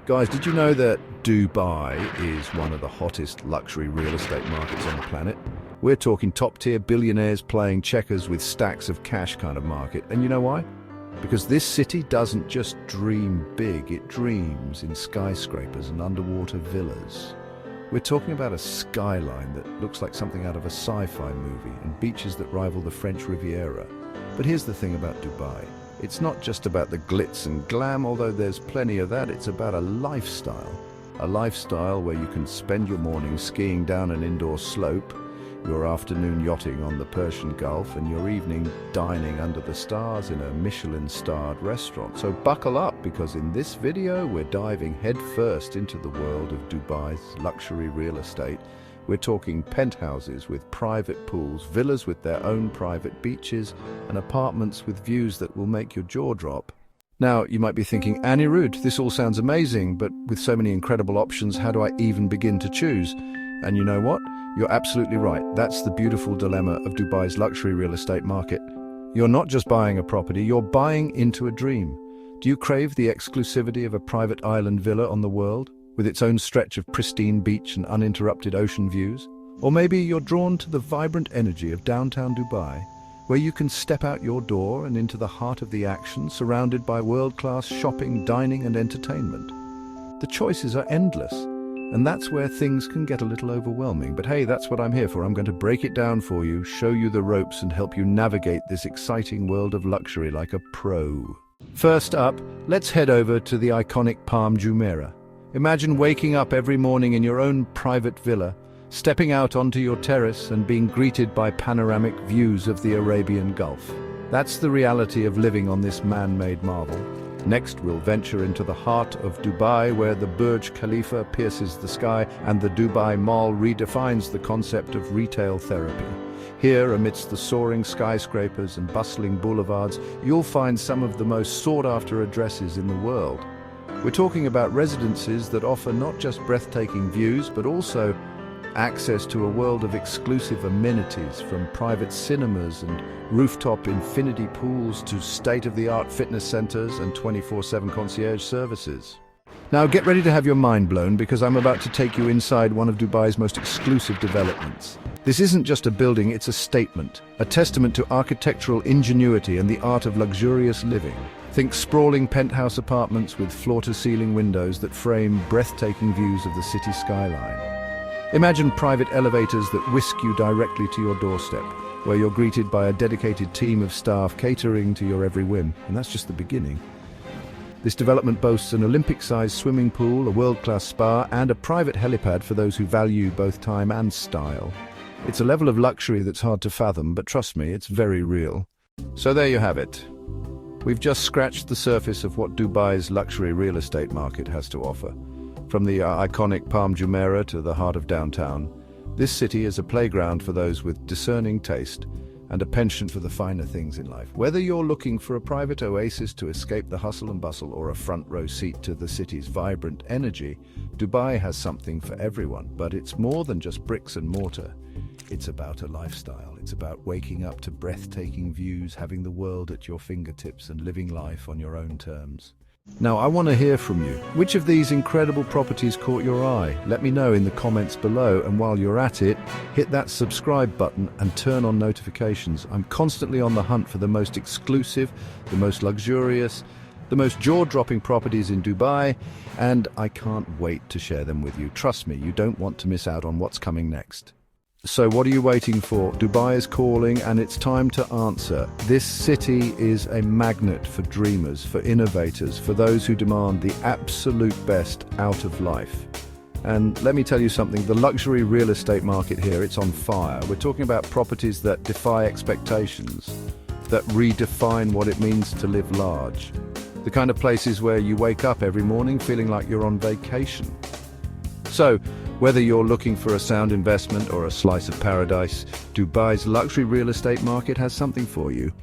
Guys, did you know that Dubai is one of the hottest luxury real estate markets on the planet? We're talking top-tier billionaires playing checkers with stacks of cash kind of market. And you know why? Because this city doesn't just dream big, it dreams in skyscrapers and underwater villas. We're talking about a skyline that looks like something out of a sci-fi movie and beaches that rival the French Riviera. But here's the thing about Dubai. It's not just about the glitz and glam, although there's plenty of that. It's about a lifestyle. A lifestyle where you can spend your morning skiing down an indoor slope, your afternoon yachting on the Persian Gulf, and your evening dining under the stars in a Michelin-starred restaurant. So buckle up, because in this video we're diving headfirst into the world of Dubai's luxury real estate. We're talking penthouses with private pools, villas with their own private beaches, and apartments with views that will make your jaw drop. Now, you might be thinking, Anirudh, this all sounds amazing, but with so many incredible options, how do I even begin to choose? And you know what? You're absolutely right. That's the beautiful dilemma of Dubai's luxury real estate market. You're not just buying a property, you're buying into a dream. Do you crave the exclusivity of a private island villa on the world, with its own stretch of pristine beach and uninterrupted ocean views? Or maybe you're drawn to the vibrant energy of downtown Dubai, where you can step out your door and into the heart of the action, surrounded by world-class shopping, dining and entertainment. The choices are endless, and that's where things can get a little overwhelming. But hey, that's what I'm here for. I'm going to break it down for you, show you the ropes and help you navigate this exciting world of luxury like a pro. First up, let's head over to the iconic Palm Jumeirah. Imagine waking up every morning in your own private villa, stepping out onto your terrace and being greeted by panoramic views of the Arabian Gulf. That's the reality of living on this man-made marvel. Next, we'll venture into the heart of Dubai, where the Burj Khalifa pierces the sky and the Dubai Mall redefines the concept of retail therapy. Here, amidst the soaring skyscrapers and bustling boulevards, you'll find some of the most sought-after addresses in the world. We're talking about residences that offer not just breathtaking views, but also access to a world of exclusive amenities, from private cinemas and rooftop infinity pools to state-of-the-art fitness centers and 24/7 concierge services. Now get ready to have your mind blown, because I'm about to take you inside one of Dubai's most exclusive developments. This isn't just a building, it's a statement, a testament to architectural ingenuity and the art of luxurious living. Think sprawling penthouse apartments with floor-to-ceiling windows that frame breathtaking views of the city skyline. Imagine private elevators that whisk you directly to your doorstep, where you're greeted by a dedicated team of staff catering to your every whim. And that's just the beginning. This development boasts an Olympic-sized swimming pool, a world-class spa, and a private helipad for those who value both time and style. It's a level of luxury that's hard to fathom, but trust me, it's very real. So there you have it. We've just scratched the surface of what Dubai's luxury real estate market has to offer. From the iconic Palm Jumeirah to the heart of downtown, this city is a playground for those with discerning taste and a penchant for the finer things in life. Whether you're looking for a private oasis to escape the hustle and bustle or a front-row seat to the city's vibrant energy, Dubai has something for everyone. But it's more than just bricks and mortar. It's about a lifestyle. It's about waking up to breathtaking views, having the world at your fingertips, and living life on your own terms. Now, I want to hear from you. Which of these incredible properties caught your eye? Let me know in the comments below, and while you're at it, hit that subscribe button and turn on notifications. I'm constantly on the hunt for the most exclusive, the most luxurious, the most jaw-dropping properties in Dubai, and I can't wait to share them with you. Trust me, you don't want to miss out on what's coming next. So what are you waiting for? Dubai is calling, and it's time to answer. This city is a magnet for dreamers, for innovators, for those who demand the absolute best out of life. And let me tell you something, the luxury real estate market here, it's on fire. We're talking about properties that defy expectations, that redefine what it means to live large. The kind of places where you wake up every morning feeling like you're on vacation. So, whether you're looking for a sound investment or a slice of paradise, Dubai's luxury real estate market has something for you.